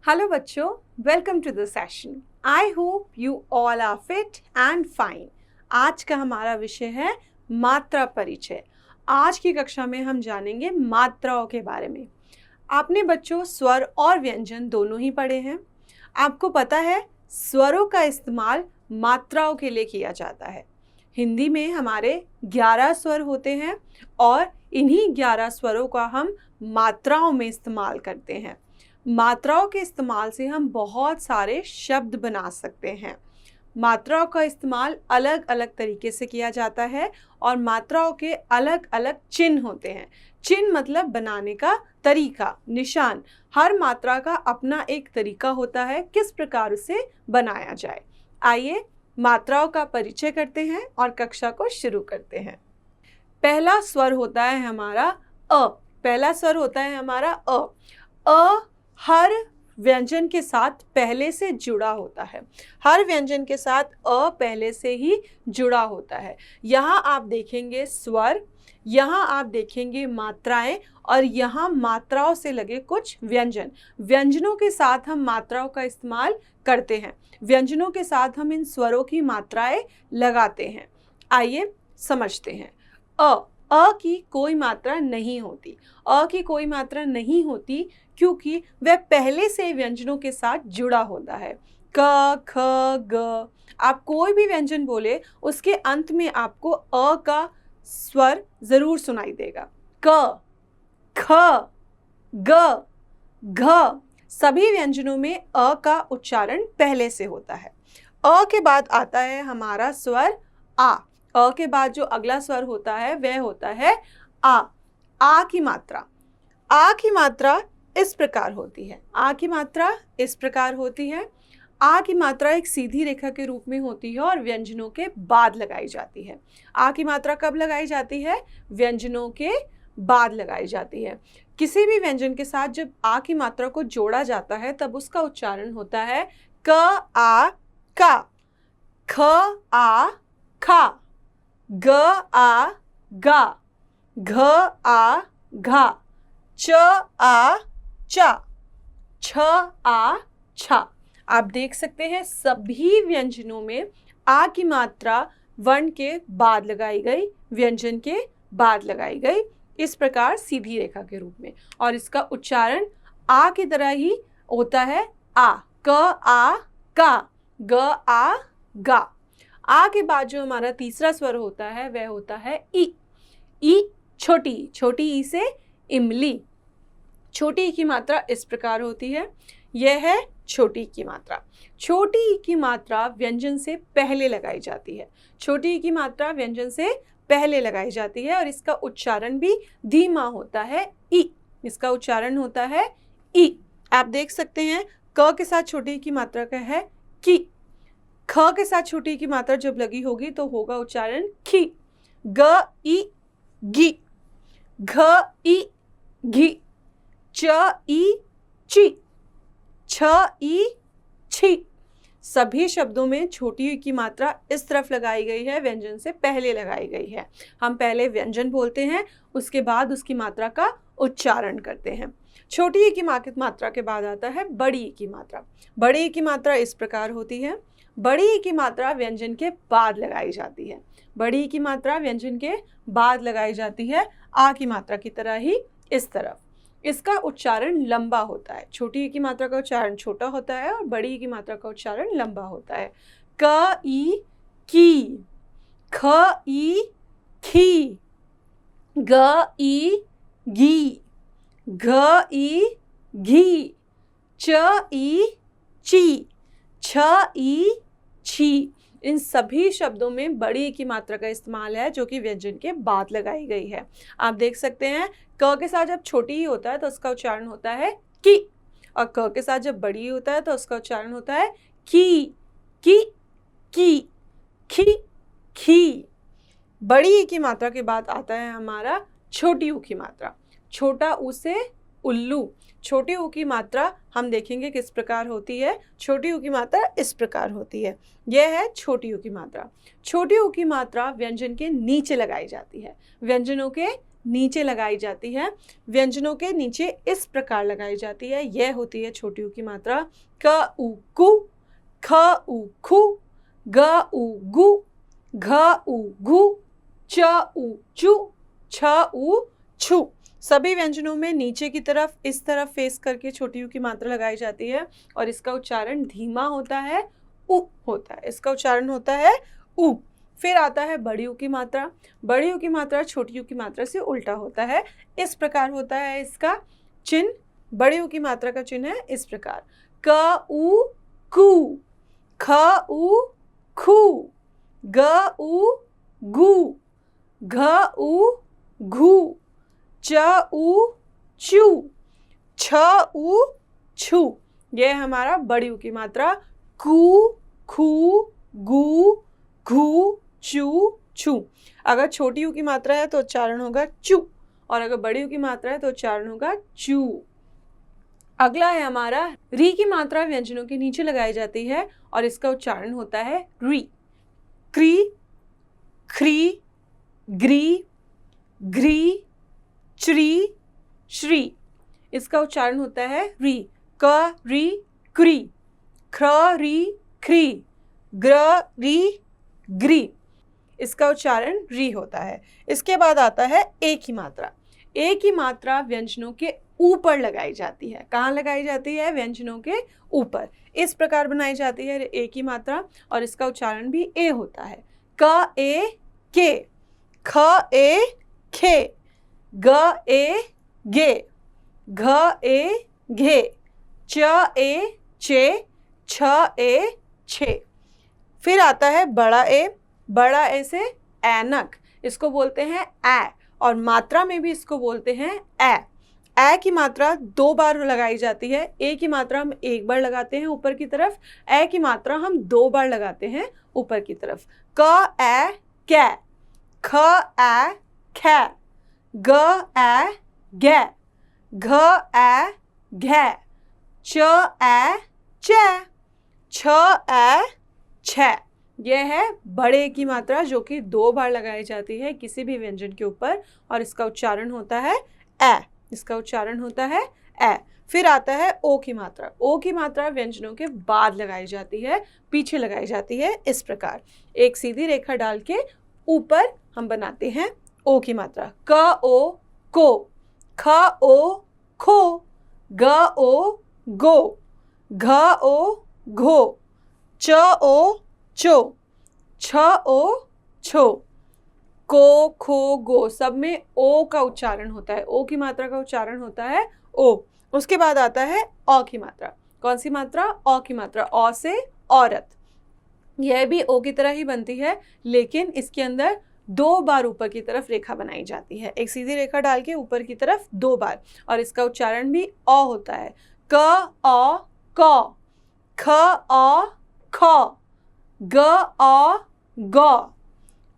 Hello बच्चों, welcome to the session. I hope you all are fit and fine. आज का हमारा विषय है मात्रा परिचय। आज की कक्षा में हम जानेंगे मात्राओं के बारे में। आपने बच्चों स्वर और व्यंजन दोनों ही पढ़े हैं। आपको पता है स्वरों का इस्तेमाल मात्राओं के लिए किया जाता है। हिंदी में हमारे 11 स्वर होते हैं और इन्हीं 11 स्वरों का हम मात्राओं में इस्तेमाल करते हैं। मात्राओं के इस्तेमाल से हम बहुत सारे शब्द बना सकते हैं। मात्राओं का इस्तेमाल अलग अलग तरीके से किया जाता है और मात्राओं के अलग अलग चिन्ह होते हैं। चिन्ह मतलब बनाने का तरीका, निशान। हर मात्रा का अपना एक तरीका होता है किस प्रकार उसे बनाया जाए। आइए मात्राओं का परिचय करते हैं और कक्षा को शुरू करते हैं। पहला स्वर होता है हमारा अ। पहला स्वर होता है हमारा अ। अ हर व्यंजन के साथ पहले से जुड़ा होता है। हर व्यंजन के साथ अ पहले से ही जुड़ा होता है। यहाँ आप देखेंगे स्वर, यहाँ आप देखेंगे मात्राएं और यहाँ मात्राओं से लगे कुछ व्यंजन। व्यंजनों के साथ हम मात्राओं का इस्तेमाल करते हैं। व्यंजनों के साथ हम इन स्वरों की मात्राएं लगाते हैं। आइए समझते हैं। अ की कोई मात्रा नहीं होती। अ की कोई मात्रा नहीं होती क्योंकि वह पहले से व्यंजनों के साथ जुड़ा होता है। क, ख, ग। आप कोई भी व्यंजन बोले उसके अंत में आपको अ का स्वर जरूर सुनाई देगा। क, ख, ग, घ। सभी व्यंजनों में अ का उच्चारण पहले से होता है। अ के बाद आता है हमारा स्वर आ। अ के बाद जो अगला स्वर होता है वह होता है आ। आ की मात्रा। आ की मात्रा इस प्रकार होती है। आ की मात्रा इस प्रकार होती है। आ की मात्रा एक सीधी रेखा के रूप में होती है और व्यंजनों के बाद लगाई जाती है। आ की मात्रा कब लगाई जाती है? व्यंजनों के बाद लगाई जाती है। किसी भी व्यंजन के साथ जब आ की मात्रा को जोड़ा जाता है तब उसका उच्चारण होता है क आ का, ख आ खा, ग आ गा, घ आ घा, च आ चा, छ आ छा। आप देख सकते हैं सभी व्यंजनों में आ की मात्रा वर्ण के बाद लगाई गई, व्यंजन के बाद लगाई गई, इस प्रकार सीधी रेखा के रूप में। और इसका उच्चारण आ की तरह ही होता है आ। क आ का, ग आ गा। आ के बाद जो हमारा तीसरा स्वर होता है वह होता है ई। ई छोटी, छोटी ई से इमली। छोटी ई की मात्रा इस प्रकार होती है। यह है छोटी ई की मात्रा। छोटी ई की मात्रा व्यंजन से पहले लगाई जाती है। छोटी ई की मात्रा व्यंजन से पहले लगाई जाती है और इसका उच्चारण भी धीमा होता है ई। इसका उच्चारण होता है ई। आप देख सकते हैं क के साथ छोटी ई की मात्रा का है की। ख के साथ छोटी ई की मात्रा जब लगी होगी तो होगा उच्चारण खी। ग ई गी, घ ई घी, च ई ची, छ ई छी। सभी शब्दों में छोटी ई की मात्रा इस तरफ लगाई गई है, व्यंजन से पहले लगाई गई है। हम पहले व्यंजन बोलते हैं, उसके बाद उसकी मात्रा का उच्चारण करते हैं। छोटी ई की मात्रा के बाद आता है बड़ी ई की मात्रा। बड़ी ई की मात्रा इस प्रकार होती है। बड़ी ई की मात्रा व्यंजन के बाद लगाई जाती है। बड़ी ई की मात्रा व्यंजन के बाद लगाई जाती है, आ की मात्रा की तरह ही इस तरफ। इसका उच्चारण लंबा होता है। छोटी ई की मात्रा का उच्चारण छोटा होता है और बड़ी ई की मात्रा का उच्चारण लंबा होता है। क ई की, ख ई खी, ग ई गी, घ ई घी, च ई ची, छ ई छी। इन सभी शब्दों में बड़ी ई की मात्रा का इस्तेमाल है जो कि व्यंजन के बाद लगाई गई है। आप देख सकते हैं क के साथ जब छोटी ई होता है तो उसका उच्चारण होता है की, और क के साथ जब बड़ी ई होता है तो उसका उच्चारण होता है की, की, खी, खी। बड़ी ई की मात्रा के बाद आता है हमारा छोटी ऊ की मात्रा। छोटा ऊ से उल्लू। छोटी ऊ की मात्रा हम देखेंगे किस प्रकार होती है। छोटी ऊ की मात्रा इस प्रकार होती है। यह है छोटी ऊ की मात्रा। छोटी ऊ की मात्रा व्यंजन के नीचे लगाई जाती है। व्यंजनों के नीचे लगाई जाती है, व्यंजनों के नीचे इस प्रकार लगाई जाती है। यह होती है छोटी ऊ की मात्रा। क उ कु, ख उ खु, ग उ गु, घ उ घु, च उ चु, छ उ छु। सभी व्यंजनों में नीचे की तरफ इस तरफ फेस करके छोटी ऊ की मात्रा लगाई जाती है और इसका उच्चारण धीमा होता है, उ होता है। इसका उच्चारण होता है उ। फिर आता है बड़ी ऊ की मात्रा। बड़ी ऊ की मात्रा छोटी ऊ की मात्रा से उल्टा होता है। इस प्रकार होता है इसका चिन्ह। बड़ी ऊ की मात्रा का चिन्ह है इस प्रकार। क उ कु, ख उ खु, ग उ गु, घ उ घु, च उ चु, छ उ छु। यह हमारा बड़ी ऊ की मात्रा। कु, खु, गु, घु, चु, छु। अगर छोटी ऊ की मात्रा है तो उच्चारण होगा चु, और अगर बड़ी ऊ की मात्रा है तो उच्चारण होगा चू। अगला है हमारा री की मात्रा व्यंजनों के नीचे लगाई जाती है और इसका उच्चारण होता है री। क्री, ख्री, ग्री, घ्री, श्री, श्री। इसका उच्चारण होता है री। क री क्री, ख्र री ख्री, ग्र री ग्री। इसका उच्चारण री होता है। इसके बाद आता है ए की मात्रा। ए की मात्रा व्यंजनों के ऊपर लगाई जाती है। कहाँ लगाई जाती है? व्यंजनों के ऊपर। इस प्रकार बनाई जाती है ए की मात्रा और इसका उच्चारण भी ए होता है। क ए के, ख ए खे, ग ए गे, घ ए घे, च ए चे, छ ए छे। फिर आता है बड़ा ए। बड़ा ए से ऐनक, इसको बोलते हैं ऐ, और मात्रा में भी इसको बोलते हैं ऐ। ऐ की मात्रा 2 बार लगाई जाती है। ए की मात्रा हम 1 बार लगाते हैं ऊपर की तरफ, ऐ की मात्रा हम 2 बार लगाते हैं ऊपर की तरफ। क ऐ कै, ख ऐ खे, ग ऐ गै, घ ऐ घै, च ऐ चै, छ ऐ छै। यह है बड़े की मात्रा जो कि 2 बार लगाई जाती है किसी भी व्यंजन के ऊपर और इसका उच्चारण होता है ऐ। इसका उच्चारण होता है ऐ। फिर आता है ओ की मात्रा। ओ की मात्रा व्यंजनों के बाद लगाई जाती है, पीछे लगाई जाती है इस प्रकार। एक सीधी रेखा डाल के ऊपर हम बनाते हैं ओ की मात्रा। क ओ को, ख ओ खो, ग ओ गो, घ ओ घो, च ओ चो, छ ओ छो। को, खो, गो सब में ओ का उच्चारण होता है। ओ की मात्रा का उच्चारण होता है ओ। उसके बाद आता है औ की मात्रा। कौन सी मात्रा? औ की मात्रा। औ से औरत। यह भी ओ की तरह ही बनती है, लेकिन इसके अंदर 2 बार ऊपर की तरफ रेखा बनाई जाती है। एक सीधी रेखा डाल के ऊपर की तरफ 2 बार, और इसका उच्चारण भी औ होता है। क औ क, ख औ ख, ग औ ग,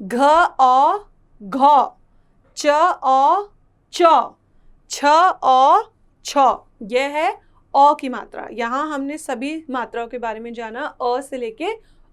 घ औ घ, च औ च, छ औ छ। यह है औ की मात्रा। यहाँ हमने सभी मात्राओं के बारे में जाना, अ से लेके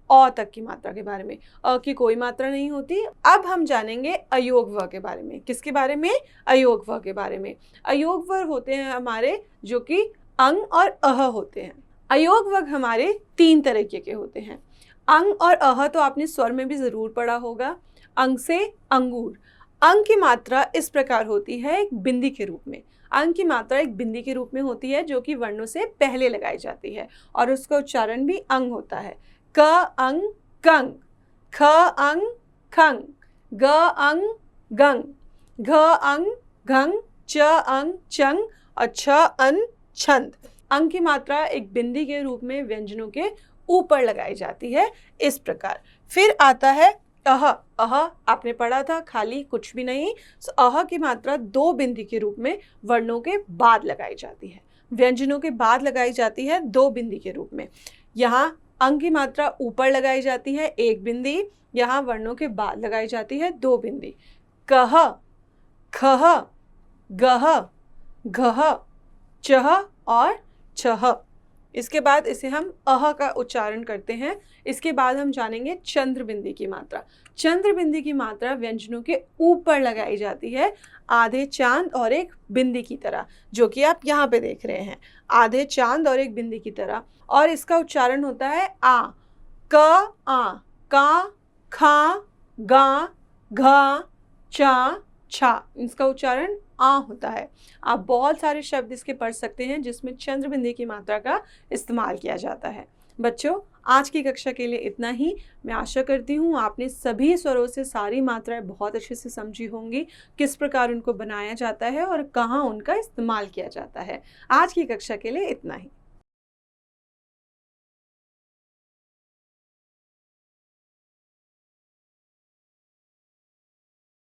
औ तक की मात्रा के बारे में। अ की कोई मात्रा नहीं होती। अब हम जानेंगे अयोग व के बारे में। किसके बारे में? अयोग व के बारे में। अयोग व होते हैं हमारे जो कि अंग और अह होते हैं। अयोग वर्ग हमारे 3 तरीके के होते हैं। अंग और अह तो आपने स्वर में भी जरूर पढ़ा होगा। अंग से अंगूर। अंग की मात्रा इस प्रकार होती है एक बिंदी के रूप में। अंग की मात्रा एक बिंदी के रूप में होती है जो कि वर्णों से पहले लगाई जाती है और उसका उच्चारण भी अंग होता है। क अंग कंग, ख अंग खंग, ग अंग गंग, घ अंग घंग, च अंग चंग और छ अन छंद। अंग की मात्रा एक बिंदी के रूप में व्यंजनों के ऊपर लगाई जाती है इस प्रकार। फिर आता है अह। अह आपने पढ़ा था, खाली कुछ भी नहीं। अह की मात्रा 2 बिंदी के रूप में वर्णों के बाद लगाई जाती है। व्यंजनों के बाद लगाई जाती है 2 बिंदी के रूप में। यहाँ अंग की मात्रा ऊपर लगाई जाती है 1 बिंदी, यहाँ वर्णों के बाद लगाई जाती है 2 बिंदी। कह, खह, गह, घह, चह और छह। इसके बाद इसे हम अह का उच्चारण करते हैं। इसके बाद हम जानेंगे चंद्र बिंदी की मात्रा। चंद्र बिंदी की मात्रा व्यंजनों के ऊपर लगाई जाती है, आधे चांद और एक बिंदी की तरह, जो कि आप यहाँ पे देख रहे हैं, आधे चांद और एक बिंदी की तरह। और इसका उच्चारण होता है आ, क आ, का, खा, गा, घा, चा, छा। इसका उच्चारण आ होता है। आप बहुत सारे शब्द इसके पढ़ सकते हैं जिसमें चंद्र बिंदी की मात्रा का इस्तेमाल किया जाता है। बच्चों, आज की कक्षा के लिए इतना ही। मैं आशा करती हूँ आपने सभी स्वरों से सारी मात्राएं बहुत अच्छे से समझी होंगी, किस प्रकार उनको बनाया जाता है और कहाँ उनका इस्तेमाल किया जाता है। आज की कक्षा के लिए इतना ही।